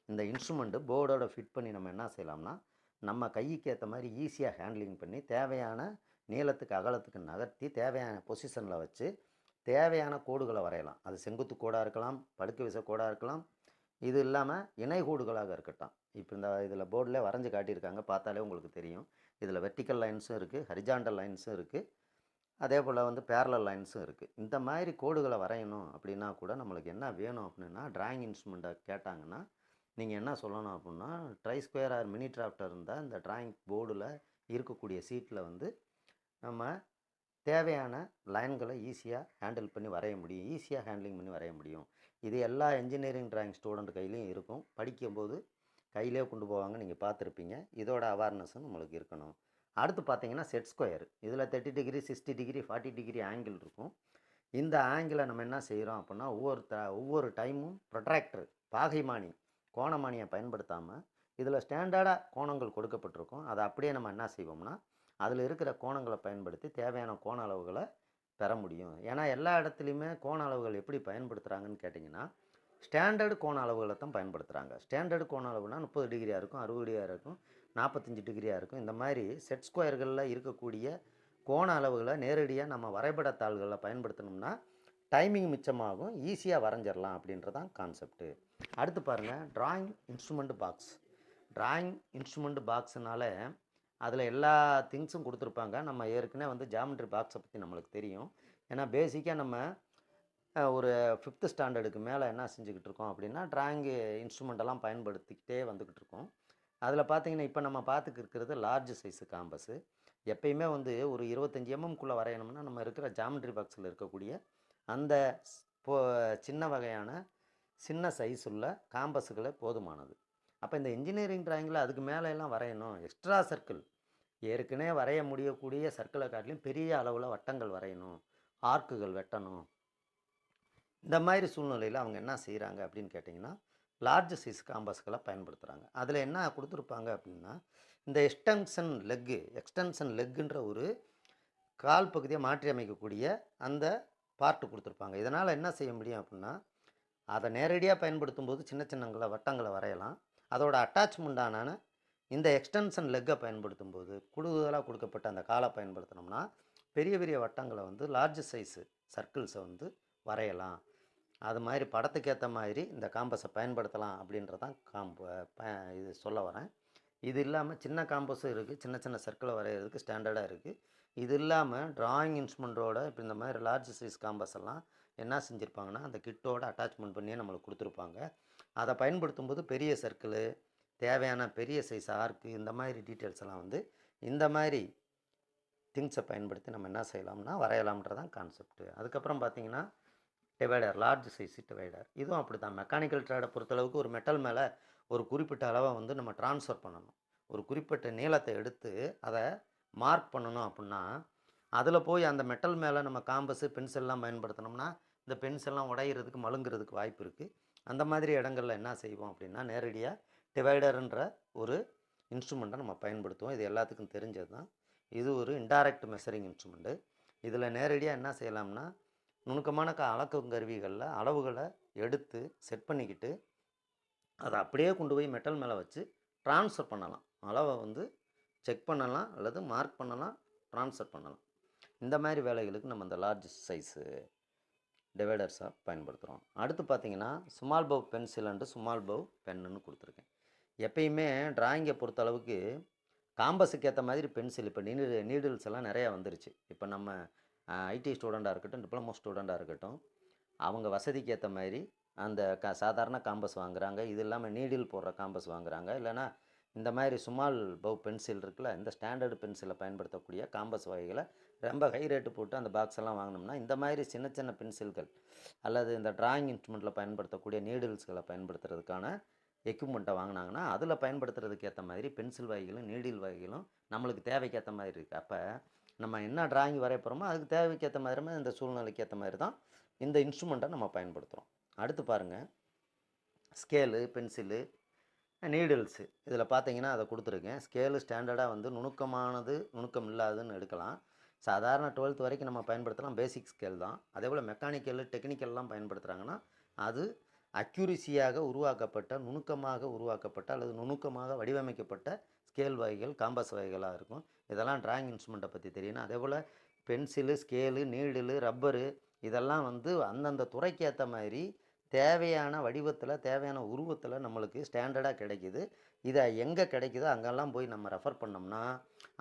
இந்த இன்ஸ்ட்ருமெண்ட்டு போர்டோட ஃபிட் பண்ணி நம்ம என்ன செய்யலாம்னா நம்ம கைக்கு ஏற்ற மாதிரி ஈஸியாக ஹேண்ட்லிங் பண்ணி தேவையான நீளத்துக்கு அகலத்துக்கு நகர்த்தி தேவையான பொசிஷனில் வச்சு தேவையான கோடுகளை வரையலாம். அது செங்குத்து கோடாக இருக்கலாம், படுக்கை விச கோடாக இருக்கலாம், இது இல்லாமல் இணை கோடுகளாக இருக்கட்டும். இப்போ இந்த இதில் போர்டில் வரைஞ்சி காட்டியிருக்காங்க, பார்த்தாலே உங்களுக்கு தெரியும். இதில் வெர்டிக்கல் லைன்ஸும் இருக்குது, ஹரிஜாண்டல் லைன்ஸும் இருக்குது, அதே போல் வந்து பேரலல் லைன்ஸும் இருக்குது. இந்த மாதிரி கோடுகளை வரையணும் அப்படின்னா கூட நம்மளுக்கு என்ன வேணும் அப்படின்னா டிராயிங் இன்ஸ்ட்ருமெண்ட்டை கேட்டாங்கன்னா நீங்கள் என்ன சொல்லணும் அப்படின்னா try square or mini drafter இருந்தால் இந்த டிராயிங் போர்டில் இருக்கக்கூடிய சீட்டில் வந்து நம்ம தேவையான லைன்களை ஈஸியாக ஹேண்டில் பண்ணி வரைய முடியும், ஈஸியாக ஹேண்ட்லிங் பண்ணி வரைய முடியும். இது எல்லா இன்ஜினியரிங் டிராயிங் ஸ்டூடெண்ட் கையிலையும் இருக்கும். படிக்கும்போது கையிலே கொண்டு போவாங்க, நீங்கள் பார்த்துருப்பீங்க. இதோட அவேர்னஸும் நம்மளுக்கு இருக்கணும். அடுத்து பார்த்தீங்கன்னா செட் ஸ்கொயர். இதில் 30 டிகிரி, 60 டிகிரி, 40 டிகிரி ஆங்கிள் இருக்கும். இந்த ஆங்கிளை நம்ம என்ன செய்கிறோம் அப்படின்னா ஒவ்வொரு டைமும் ப்ரொட்ராக்டர் பாகைமானி கோணமானியை பயன்படுத்தாமல் இதில் ஸ்டாண்டர்டாக கோணங்கள் கொடுக்கப்பட்டிருக்கும். அதை அப்படியே நம்ம என்ன செய்வோம்னா அதில் இருக்கிற கோணங்களை பயன்படுத்தி தேவையான கோண அளவுகளை பெற முடியும். ஏன்னா எல்லா இடத்துலையுமே கோண அளவுகள் எப்படி பயன்படுத்துகிறாங்கன்னு கேட்டிங்கன்னா ஸ்டாண்டர்டு கோண அளவுகளை தான் பயன்படுத்துகிறாங்க. ஸ்டாண்டர்டு கோண அளவுனா 30 டிகிரியாக இருக்கும், 60 டிகிரியாக இருக்கும், 45 டிகிரியாக இருக்கும். இந்த மாதிரி செட் ஸ்கொயர்களில் இருக்கக்கூடிய கோண அளவுகளை நேரடியாக நம்ம வரைபடத்தாள்களில் பயன்படுத்தணும்னா டைமிங் மிச்சமாகும், ஈஸியாக வரைஞ்சிடலாம் அப்படின்றதான் கான்செப்ட்டு. அடுத்து பாருங்கள் drawing instrument box. Drawing instrument பாக்ஸுனால அதில் எல்லா திங்ஸும் கொடுத்துருப்பாங்க. நம்ம ஏற்கனவே வந்து ஜாமெட்ரி பாக்ஸை பற்றி நம்மளுக்கு தெரியும். ஏன்னா பேசிக்காக நம்ம ஒரு 5th ஸ்டாண்டர்டுக்கு மேலே என்ன செஞ்சுக்கிட்டு இருக்கோம் அப்படின்னா டிராயிங்கு இன்ஸ்ட்ருமெண்ட்டெல்லாம் பயன்படுத்திக்கிட்டே வந்துக்கிட்டு இருக்கோம். அதில் பார்த்தீங்கன்னா இப்போ நம்ம பார்த்துக்கிட்டு இருக்கிறது லார்ஜ் சைஸு காம்பஸு. எப்பயுமே வந்து ஒரு 25 எம்எம்குள்ளே வரையணும்னா நம்ம இருக்கிற ஜாமெட்ரி பாக்ஸில் இருக்கக்கூடிய அந்த சின்ன வகையான சின்ன சைஸ் உள்ள காம்பஸுகளே போதுமானது. அப்போ இந்த இன்ஜினியரிங் டிராயிங்கில் அதுக்கு மேலே எல்லாம் வரையணும், எக்ஸ்ட்ரா சர்க்கிள் ஏற்கனவே வரைய முடியக்கூடிய சர்க்கிளை காட்டிலும் பெரிய அளவில் வட்டங்கள் வரையணும், ஆர்க்குகள் வெட்டணும். இந்த மாதிரி சூழ்நிலையில் அவங்க என்ன செய்கிறாங்க அப்படின்னு கேட்டிங்கன்னா லார்ஜ் சைஸ் காம்பஸ்களை பயன்படுத்துகிறாங்க. அதில் என்ன கொடுத்துருப்பாங்க அப்படின்னா இந்த எக்ஸ்டென்ஷன் லெக்குன்ற ஒரு கால் பகுதியை மாற்றி அமைக்கக்கூடிய அந்த பார்ட்டு கொடுத்துருப்பாங்க. இதனால் என்ன செய்ய முடியும் அப்படின்னா அதை நேரடியாக பயன்படுத்தும் போது சின்ன சின்ன வட்டங்களை வரையலாம். அதோட அட்டாச்மெண்ட்டான இந்த எக்ஸ்டென்ஷன் லெக்கை பயன்படுத்தும் போது கூடுதலாக கொடுக்கப்பட்ட அந்த காலை பயன்படுத்தினோம்னா பெரிய பெரிய வட்டங்களை வந்து லார்ஜ் சைஸு சர்க்கிள்ஸை வந்து வரையலாம். அது மாதிரி படத்துக்கு ஏற்ற மாதிரி இந்த காம்பஸை பயன்படுத்தலாம் அப்படின்றதான் இது சொல்ல வரேன். இது இல்லாமல் சின்ன காம்பஸும் இருக்குது, சின்ன சின்ன சர்க்கிளை வரைகிறதுக்கு ஸ்டாண்டர்டாக இருக்குது. இது இல்லாமல் டிராயிங் இன்ஸ்ட்ருமெண்ட்டோட இப்போ இந்த மாதிரி லார்ஜ் சைஸ் காம்பஸ் எல்லாம் என்ன செஞ்சுருப்பாங்கன்னா அந்த கிட்டோட அட்டாச்மெண்ட் பண்ணியே நம்மளுக்கு கொடுத்துருப்பாங்க. அதை பயன்படுத்தும் போது பெரிய சர்க்கிள், தேவையான பெரிய சைஸ் ஆர்க்கு, இந்த மாதிரி டீட்டெயில்ஸ் எல்லாம் வந்து இந்த மாதிரி திங்ஸை பயன்படுத்தி நம்ம என்ன செய்யலாம்னா வரையலாம்ன்றதான் கான்செப்ட்டு. அதுக்கப்புறம் பார்த்திங்கன்னா டிவைடர், லார்ஜ் சைஸ் டிவைடர். இதுவும் அப்படி தான். மெக்கானிக்கல் ட்ரேடை பொறுத்தளவுக்கு ஒரு மெட்டல் மேலே ஒரு குறிப்பிட்ட அளவை வந்து நம்ம ட்ரான்ஸ்ஃபர் பண்ணணும். ஒரு குறிப்பிட்ட நீளத்தை எடுத்து அதை மார்க் பண்ணணும் அப்படின்னா அதில் போய் அந்த மெட்டல் மேலே நம்ம காம்பஸு பென்சில்லாம் பயன்படுத்தினோம்னா இந்த பென்சில்லாம் உடையிறதுக்கு மழுங்கிறதுக்கு வாய்ப்பு இருக்குது. அந்த மாதிரி இடங்களில் என்ன செய்வோம் அப்படின்னா நேரடியாக டிவைடர்ன்ற ஒரு இன்ஸ்ட்ருமெண்ட்டை நம்ம பயன்படுத்துவோம். இது எல்லாத்துக்கும் தெரிஞ்சது தான். இது ஒரு இன்டைரக்ட் மெஷரிங் இன்ஸ்ட்ருமெண்ட்டு. இதில் நேரடியாக என்ன செய்யலாம்னா, நுணுக்கமான அளக்கும் கருவிகளில் அளவுகளை எடுத்து செட் பண்ணிக்கிட்டு அதை அப்படியே கொண்டு போய் மெட்டல் மேலே வச்சு ட்ரான்ஸ்ஃபர் பண்ணலாம். அளவை வந்து செக் பண்ணலாம், அல்லது மார்க் பண்ணலாம், ட்ரான்ஸ்ஃபர் பண்ணலாம். இந்த மாதிரி வேலைகளுக்கு நம்ம இந்த லார்ஜ் சைஸு டிவைடர்ஸாக பயன்படுத்துகிறோம். அடுத்து பார்த்தீங்கன்னா small bow pencil and small bow பென்னுன்னு கொடுத்துருக்கேன். எப்பயுமே டிராயிங்கை பொறுத்த அளவுக்கு காம்பஸுக்கு ஏற்ற மாதிரி பென்சில் இப்போ நீடில்ஸ் எல்லாம் நிறையா வந்துருச்சு. இப்போ நம்ம ஐடி ஸ்டூடெண்ட்டாக இருக்கட்டும், டிப்ளமோ ஸ்டூடெண்ட்டாக இருக்கட்டும், அவங்க வசதிக்கு ஏற்ற மாதிரி அந்த சாதாரண காம்பஸ் வாங்குகிறாங்க. இது இல்லாமல் நீடில் போடுற காம்பஸ் வாங்குகிறாங்க. இல்லைனா இந்த மாதிரி ஸ்மால் பவ் பென்சில் இருக்குல்ல, இந்த ஸ்டாண்டர்டு பென்சிலை பயன்படுத்தக்கூடிய காம்பஸ் வகைகளை ரொம்ப ஹை ரேட்டு போட்டு அந்த பாக்ஸ் எல்லாம் வாங்கினோம்னா, இந்த மாதிரி சின்ன சின்ன பென்சில்கள் அல்லது இந்த டிராயிங் இன்ஸ்ட்ருமெண்ட்டில் பயன்படுத்தக்கூடிய நீடில்ஸ்களை பயன்படுத்துறதுக்கான எக்யூப்மெண்ட்டை வாங்கினாங்கன்னா, அதில் பயன்படுத்துறதுக்கு ஏற்ற மாதிரி பென்சில் வகைகளும் நீடில் வகைகளும் நம்மளுக்கு தேவைக்கு ஏற்ற மாதிரி இருக்குது. அப்போ நம்ம என்ன டிராயிங் வரைய போகிறோமோ அதுக்கு தேவைக்கு ஏற்ற மாதிரி இந்த சூழ்நிலைக்கு ஏற்ற மாதிரி தான் இந்த இன்ஸ்ட்ருமெண்ட்டை நம்ம பயன்படுத்துகிறோம். அடுத்து பாருங்கள், ஸ்கேலு, பென்சிலு, நீடில்ஸு. இதில் பார்த்தீங்கன்னா அதை கொடுத்துருக்கேன். ஸ்கேலு ஸ்டாண்டர்டாக வந்து நுணுக்கமானது, நுணுக்கம் இல்லாததுன்னு எடுக்கலாம். சாதாரண 12th வரைக்கும் நம்ம பயன்படுத்தலாம், பேசிக் ஸ்கேல் தான். அதே போல் மெக்கானிக்கல், டெக்னிக்கல்லாம் பயன்படுத்துகிறாங்கன்னா அது அக்யூரிசியாக உருவாக்கப்பட்ட, நுணுக்கமாக உருவாக்கப்பட்ட அல்லது நுணுக்கமாக வடிவமைக்கப்பட்ட ஸ்கேல் வகைகள், காம்பஸ் வகைகளாக இருக்கும். இதெல்லாம் டிராயிங் இன்ஸ்ட்ருமெண்ட்டை பற்றி தெரியணும். அதே போல் பென்சிலு, ஸ்கேலு, நீடிலு, ரப்பரு இதெல்லாம் வந்து அந்தந்த துறைக்கு ஏற்ற மாதிரி தேவையான வடிவத்தில், தேவையான உருவத்தில் நம்மளுக்கு ஸ்டாண்டர்டாக கிடைக்கிது. இதை எங்கே கிடைக்குதோ அங்கெல்லாம் போய் நம்ம ரெஃபர் பண்ணோம்னா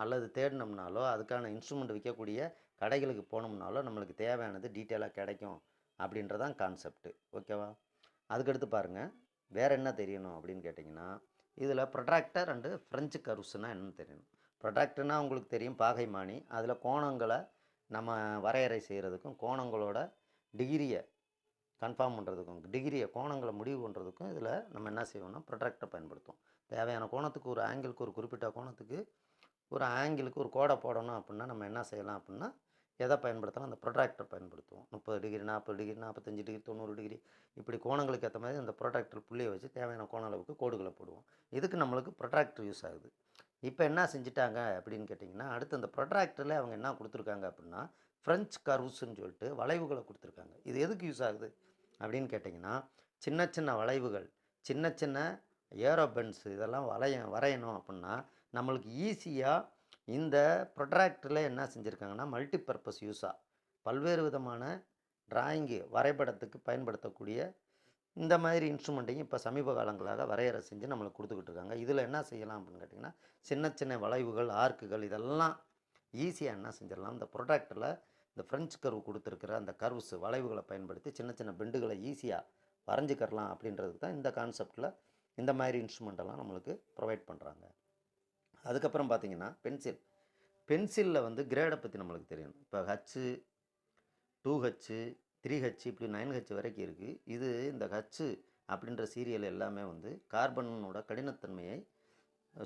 அல்லது தேடினோம்னாலோ, அதுக்கான இன்ஸ்ட்ருமெண்ட் விற்கக்கூடிய கடைகளுக்கு போனோம்னாலோ நம்மளுக்கு தேவையானது டீட்டெயிலாக கிடைக்கும் அப்படின்றதான் கான்செப்ட்டு. ஓகேவா? அதுக்கடுத்து பாருங்கள், வேறு என்ன தெரியணும் அப்படின்னு கேட்டிங்கன்னா, இதில் ப்ரொட்ராக்டர் அண்டு ஃப்ரெஞ்சு கர்வ்ஸ்னால் என்னன்னு தெரியணும். ப்ரொட்ராக்டர்னால் உங்களுக்கு தெரியும், பாகைமானி. அதில் கோணங்களை நம்ம வரையறை செய்கிறதுக்கும், கோணங்களோட டிகிரியை கன்ஃபார்ம் பண்ணுறதுக்கும், டிகிரியை கோணங்களை முடிவு பண்ணுறதுக்கும் இதில் நம்ம என்ன செய்வோம்னா ப்ரொட்ராக்டரை பயன்படுத்துவோம். தேவையான கோணத்துக்கு, ஒரு ஆங்கிளுக்கு, ஒரு குறிப்பிட்ட கோணத்துக்கு ஒரு ஆங்கிளுக்கு ஒரு கோடை போடணும் அப்படின்னா நம்ம என்ன செய்யலாம் அப்படின்னா எதை பயன்படுத்தலாம், அந்த ப்ரொட்ராக்டர் பயன்படுத்துவோம். 30 டிகிரி, 40 டிகிரி, 45 டிகிரி, 90 டிகிரி, இப்படி கோணங்களுக்கு ஏற்ற மாதிரி அந்த ப்ரொட்ராக்டர் புள்ளியை வச்சு தேவையான கோண அளவுக்கு கோடுகளை போடுவோம். இதுக்கு நம்மளுக்கு ப்ரொட்ராக்டர் யூஸ் ஆகுது. இப்போ என்ன செஞ்சுட்டாங்க அப்படின்னு கேட்டிங்கன்னா, அடுத்து அந்த ப்ரொட்ராக்டரில் அவங்க என்ன கொடுத்துருக்காங்க அப்படின்னா ஃப்ரெஞ்ச் கர்வ்ஸ்ன்னு சொல்லிட்டு வளைவுகளை கொடுத்துருக்காங்க. இது எதுக்கு யூஸ் ஆகுது அப்படின்னு கேட்டிங்கன்னா, சின்ன சின்ன வளைவுகள், சின்ன சின்ன ஏரோபென்ஸ் இதெல்லாம் வரையணும் அப்படின்னா நம்மளுக்கு ஈஸியாக இந்த ப்ரொட்ராக்டரில் என்ன செஞ்சுருக்காங்கன்னா மல்டிபர்பஸ் யூஸாக பல்வேறு விதமான டிராயிங்கு வரைபடத்துக்கு பயன்படுத்தக்கூடிய இந்த மாதிரி இன்ஸ்ட்ருமெண்ட்டையும் இப்போ சமீப காலங்களாக வரையறை செஞ்சு நம்மளுக்கு கொடுத்துக்கிட்டு இருக்காங்க. இதில் என்ன செய்யலாம் அப்படின்னு கேட்டிங்கன்னா, சின்ன சின்ன வளைவுகள், ஆர்க்குகள் இதெல்லாம் ஈஸியாக என்ன செஞ்சிடலாம், இந்த ப்ரொட்ராக்டரில் இந்த ஃப்ரெஞ்ச் கர்வ் கொடுத்துருக்கிற அந்த கர்வ்ஸ் வளைவுகளை பயன்படுத்தி சின்ன சின்ன பெண்டுகளை ஈஸியாக வரைஞ்சிக்கிறலாம் அப்படின்றதுக்கு தான் இந்த கான்செப்டில் இந்த மாதிரி இன்ஸ்ட்ருமெண்ட்டெல்லாம் நம்மளுக்கு ப்ரொவைட் பண்ணுறாங்க. அதுக்கப்புறம் பார்த்திங்கன்னா பென்சிலில் வந்து கிரேடை பற்றி நம்மளுக்கு தெரியணும். இப்போ ஹச்சு, 2H, 3H, இப்படி 9H வரைக்கும் இருக்குது. இது இந்த ஹச்சு அப்படின்ற சீரியல் எல்லாமே வந்து கார்பனோட கடினத்தன்மையை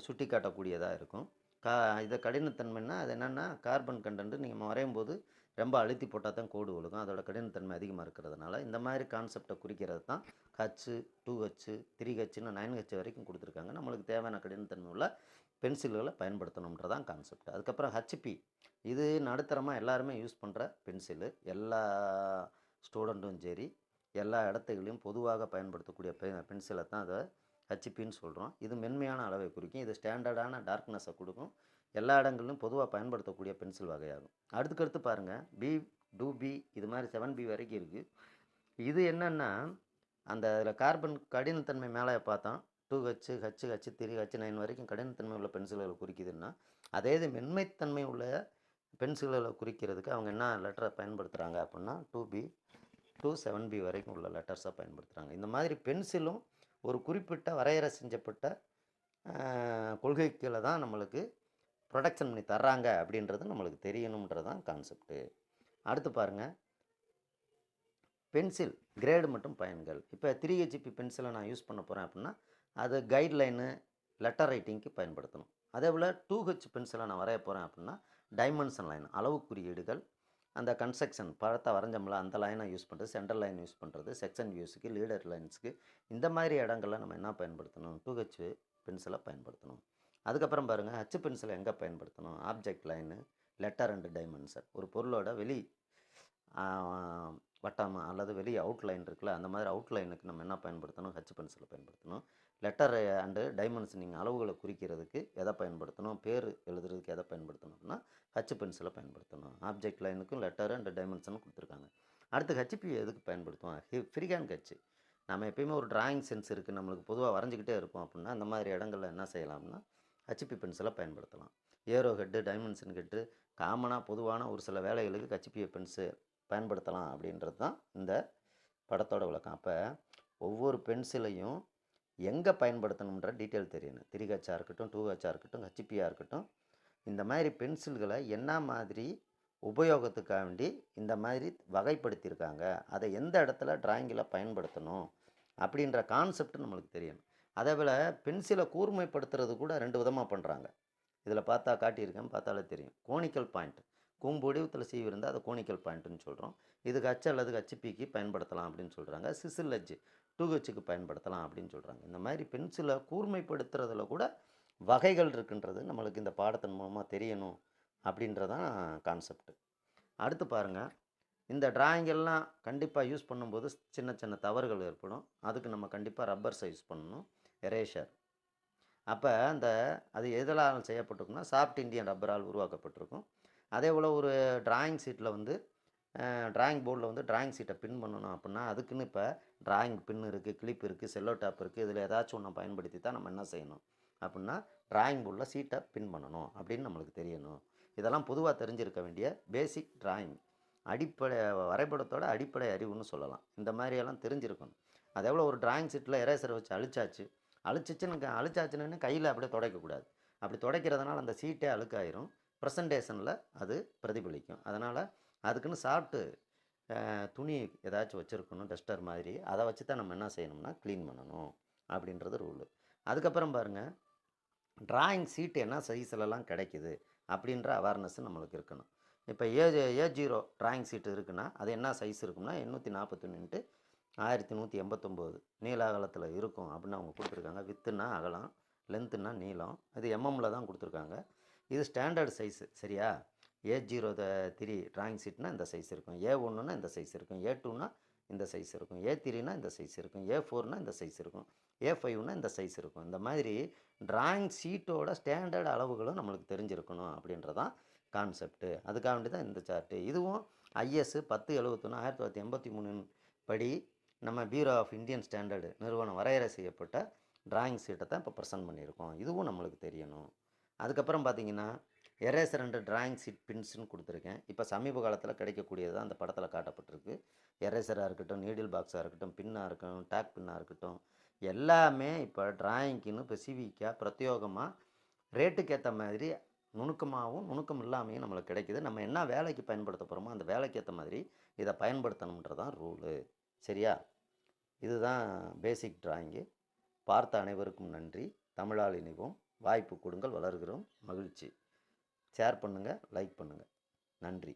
சுட்டி காட்டக்கூடியதாக இருக்கும். இதை கடினத்தன்மைன்னா அது என்னென்னா கார்பன் கண்டென்ட்டு நீங்கள் வரையும் போது ரொம்ப அழுத்தி போட்டால் தான் கோடு விழுகும். அதோட கடினத்தன்மை அதிகமாக இருக்கிறதுனால இந்த மாதிரி கான்செப்டை குறிக்கிறது தான் ஹச்சு, 2H, 3Hன்னு 9H வரைக்கும் கொடுத்துருக்காங்க. நம்மளுக்கு தேவையான கடினத்தன்மை உள்ள பென்சில்களை பயன்படுத்தணுன்றதான் கான்செப்ட். அதுக்கப்புறம் ஹச்பி, இது நடுத்தரமாக எல்லாருமே யூஸ் பண்ணுற பென்சிலு. எல்லா ஸ்டூடெண்ட்டும் சரி, எல்லா இடத்துலையும் பொதுவாக பயன்படுத்தக்கூடிய பென்சிலை தான் அதை ஹச்பின்னு சொல்கிறோம். இது மென்மையான அளவை குறிக்கும். இது ஸ்டாண்டர்டான டார்க்னஸை கொடுக்கும். எல்லா இடங்களிலும் பொதுவாக பயன்படுத்தக்கூடிய பென்சில் வகையாகும். அடுத்துக்கடுத்து பாருங்கள், பி, 2B, இது மாதிரி 7B வரைக்கும் இருக்குது. இது என்னென்னா அந்த அதில் கார்பன் கடினத்தன்மை மேலே பார்த்தோம், 2H, H3, H9 வரைக்கும் கடினத்தன்மை உள்ள பென்சில்களை குறிக்குதுன்னா, அதே இது மென்மைத்தன்மை உள்ள பென்சில்களை குறிக்கிறதுக்கு அவங்க என்ன லெட்டரை பயன்படுத்துகிறாங்க அப்படின்னா 2B to 7B வரைக்கும் உள்ள லெட்டர்ஸாக பயன்படுத்துகிறாங்க. இந்த மாதிரி பென்சிலும் ஒரு குறிப்பிட்ட வரையறை செஞ்சப்பட்ட கொள்கைகளை தான் நம்மளுக்கு ப்ரொடக்ஷன் பண்ணி தர்றாங்க அப்படின்றது நம்மளுக்கு தெரியணுன்றது தான் கான்செப்ட்டு. அடுத்து பாருங்கள், பென்சில் கிரேடு மற்றும் பயன்கள். இப்போ 3HP பென்சிலை நான் யூஸ் பண்ண போகிறேன் அப்படின்னா அது கைட்லைனு, லெட்டர் ரைட்டிங்க்கு பயன்படுத்தணும். அதே போல் 2H பென்சிலை நான் வரைய போகிறேன் அப்படின்னா டைமென்ஷன் லைன், அளவு குறியீடுகள், அந்த கன்ஸ்ட்ரக்ஷன் படத்தை வரைஞ்சோம்ல அந்த லைனை யூஸ் பண்ணுறது, சென்டர் லைன் யூஸ் பண்ணுறது, செக்ஷன் வியூஸுக்கு, லீடர் லைன்ஸுக்கு, இந்த மாதிரி இடங்களில் நம்ம என்ன பயன்படுத்தணும், 2H பென்சிலை பயன்படுத்தணும். அதுக்கப்புறம் பாருங்கள், ஹச் பென்சிலை எங்கே பயன்படுத்தணும்? Object line, letter and dimension. ஒரு பொருளோட வெளி வட்டம் அல்லது வெளி அவுட்லைன் இருக்குல்ல, அந்த மாதிரி அவுட்லைனுக்கு நம்ம என்ன பயன்படுத்தணும்? ஹச் பென்சிலை பயன்படுத்தணும். லெட்டர் அண்டு டைமென்ஷனிங் அளவுகளை குறிக்கிறதுக்கு எதை பயன்படுத்தணும்? பேர் எழுதுறதுக்கு எதை பயன்படுத்தணும் அப்படின்னா ஹச் பென்சிலை பயன்படுத்தணும். ஆப்ஜெக்ட் லைனுக்கும் லெட்டர் அண்டு டைமென்ஷனும் கொடுத்துருக்காங்க. அடுத்து ஹச்பி எதுக்கு பயன்படுத்துவோம்? Freehand H. நம்ம எப்பயுமே ஒரு டிராயிங் சென்ஸ் இருக்குது, நம்மளுக்கு பொதுவாக வரைஞ்சிக்கிட்டே இருப்போம் அப்படின்னா அந்த மாதிரி இடங்களில் என்ன செய்யலாம்னா ஹச்பி பென்சிலை பயன்படுத்தலாம். ஏரோ ஹெட்டு, டைமென்ஷன் ஹெட்டு, காமனாக பொதுவான ஒரு சில வேலைகளுக்கு ஹச்பி பென்சில் பயன்படுத்தலாம் அப்படின்றது தான் இந்த படத்தோட விளக்கம். அப்போ ஒவ்வொரு பென்சிலையும் எங்கே பயன்படுத்தணுன்ற டீட்டெயில் தெரியணும். 3Hஆ இருக்கட்டும், 2Hஆ இருக்கட்டும், ஹச்பியாக இருக்கட்டும், இந்த மாதிரி பென்சில்களை என்ன மாதிரி உபயோகத்துக்காக வேண்டி இந்த மாதிரி வகைப்படுத்தியிருக்காங்க, அதை எந்த இடத்துல டிராயிங்கில் பயன்படுத்தணும் அப்படின்ற கான்செப்ட் நம்மளுக்கு தெரியணும். அதே போல் பென்சிலை கூர்மைப்படுத்துறது கூட 2 விதமாக பண்ணுறாங்க. இதில் பார்த்தா காட்டியிருக்கேன், பார்த்தாலே தெரியும். கோனிக்கல் பாயிண்ட், கூம்புடிவத்தில் சீவி இருந்தால் அதை கோனிக்கல் பாயிண்ட்டுன்னு சொல்கிறோம். இதுக்கு ஹச் அல்லது ஹச்பிக்கு பயன்படுத்தலாம் அப்படின்னு சொல்கிறாங்க. சிசில் ஹச் 2Hக்கு பயன்படுத்தலாம் அப்படின்னு சொல்கிறாங்க. இந்த மாதிரி பென்சிலை கூர்மைப்படுத்துறதுல கூட வகைகள் இருக்குன்றது நம்மளுக்கு இந்த பாடத்தின் மூலமாக தெரியணும் அப்படின்றதான் கான்செப்ட். அடுத்து பாருங்கள், இந்த டிராயிங்கெல்லாம் கண்டிப்பாக யூஸ் பண்ணும்போது சின்ன சின்ன தவறுகள் ஏற்படும். அதுக்கு நம்ம கண்டிப்பாக ரப்பர்ஸை யூஸ் பண்ணணும், எரேஷர். அப்போ அது எதெல்லாம் செய்யப்பட்டிருக்குன்னா சாஃப்ட் இண்டியன் ரப்பரால் உருவாக்கப்பட்டிருக்கும். அதே போல் ஒரு டிராயிங் ஷீட்டில் டிராயிங் போர்டில் டிராயிங் ஷீட்டை பின் பண்ணணும் அப்படின்னா அதுக்குன்னு இப்போ டிராயிங் பின் இருக்குது, கிளிப் இருக்குது, செல்லோ டேப் இருக்குது. இதில் ஏதாச்சும் ஒன்று பயன்படுத்தி தான் நம்ம என்ன செய்யணும் அப்படின்னா டிராயிங் போர்டில் சீட்டை பின் பண்ணணும் அப்படின்னு நம்மளுக்கு தெரியணும். இதெல்லாம் பொதுவாக தெரிஞ்சிருக்க வேண்டிய பேசிக் டிராயிங் அடிப்படை வரைபடத்தோட அடிப்படை அறிவுன்னு சொல்லலாம். இந்த மாதிரியெல்லாம் தெரிஞ்சிருக்கணும். அதே போல் ஒரு டிராயிங் ஷீட்டில் எரேசரை வச்சு அழிச்சாச்சுன்னு கையில் அப்படியே துடைக்கக்கூடாது. அப்படி துடைக்கிறதுனால அந்த சீட்டே அழுக்காயிரும், ப்ரெசன்டேஷனில் அது பிரதிபலிக்கும். அதனால் அதுக்குன்னு சாப்பிட்டு துணி ஏதாச்சும் வச்சுருக்கணும், டஸ்டர் மாதிரி. அதை வச்சு தான் நம்ம என்ன செய்யணும்னா க்ளீன் பண்ணணும் அப்படின்றது ரூலு. அதுக்கப்புறம் பாருங்கள், டிராயிங் சீட்டு என்ன சைஸ்லலாம் கிடைக்குது அப்படின்ற அவேர்னஸ் நம்மளுக்கு இருக்கணும். இப்போ A0 டிராயிங் சீட்டு இருக்குன்னா அது என்ன சைஸ் இருக்கும்னா 841 × 1189 நீள அகலத்தில் இருக்கும் அப்படின்னு அவங்க கொடுத்துருக்காங்க. வித்துன்னா அகலம், லென்த்துன்னா நீளம். இது எம்எம்மில் தான் கொடுத்துருக்காங்க. இது ஸ்டாண்டர்ட் சைஸு, சரியா? A03 டிராயிங் ஷீட்னா இந்த சைஸ் இருக்கும், A1னா இந்த சைஸ் இருக்கும், A2னா இந்த சைஸ் இருக்கும், A3னா இந்த சைஸ் இருக்கும், A4னா இந்த சைஸ் இருக்கும், A5னா இந்த சைஸ் இருக்கும். இந்த மாதிரி டிராயிங் ஷீட்டோட ஸ்டாண்டர்ட் அளவுகளும் நம்மளுக்கு தெரிஞ்சிருக்கணும் அப்படின்றதான் கான்செப்ட்டு. அதுக்காக வேண்டி தான் இந்த சார்ட்டு. இதுவும் IS 1071 1983 படி நம்ம பியூரோ ஆஃப் இந்தியன் ஸ்டாண்டர்டு நிறுவனம் வரையறை செய்யப்பட்ட டிராயிங் ஷீட்டை தான் இப்போ ப்ரெசென்ட் பண்ணியிருக்கோம். இதுவும் நம்மளுக்கு தெரியணும். அதுக்கப்புறம் பார்த்திங்கன்னா எரேசர் அண்ட் டிராயிங் ஷீட் பின்ஸ்ன்னு கொடுத்துருக்கேன். இப்போ சமீப காலத்தில் கிடைக்கக்கூடியது தான் அந்த படத்தில் காட்டப்பட்டிருக்கு. எரேசராக இருக்கட்டும், நீடில் பாக்ஸாக இருக்கட்டும், பின்னாக இருக்கட்டும், டேக் பின்னாக இருக்கட்டும், எல்லாமே இப்போ டிராயிங்க்குன்னு ஸ்பெசிஃபிக்காக பிரத்யோகமாக ரேட்டுக்கு ஏற்ற மாதிரி நுணுக்கமாகவும் நுணுக்கம் இல்லாமையும் நம்மளுக்கு கிடைக்கிது. நம்ம என்ன வேலைக்கு பயன்படுத்த போகிறோமோ அந்த வேலைக்கு ஏற்ற மாதிரி இதை பயன்படுத்தணுன்றதான் ரூலு, சரியா? இதுதான் பேசிக் டிராயிங்கு. பார்த்த அனைவருக்கும் நன்றி. தமிழால் இணைவோம். வாய்ப்பு கொடுங்கள், வளர்கிறோம். மகிழ்ச்சி. ஷேர் பண்ணுங்கள், லைக் பண்ணுங்கள். நன்றி.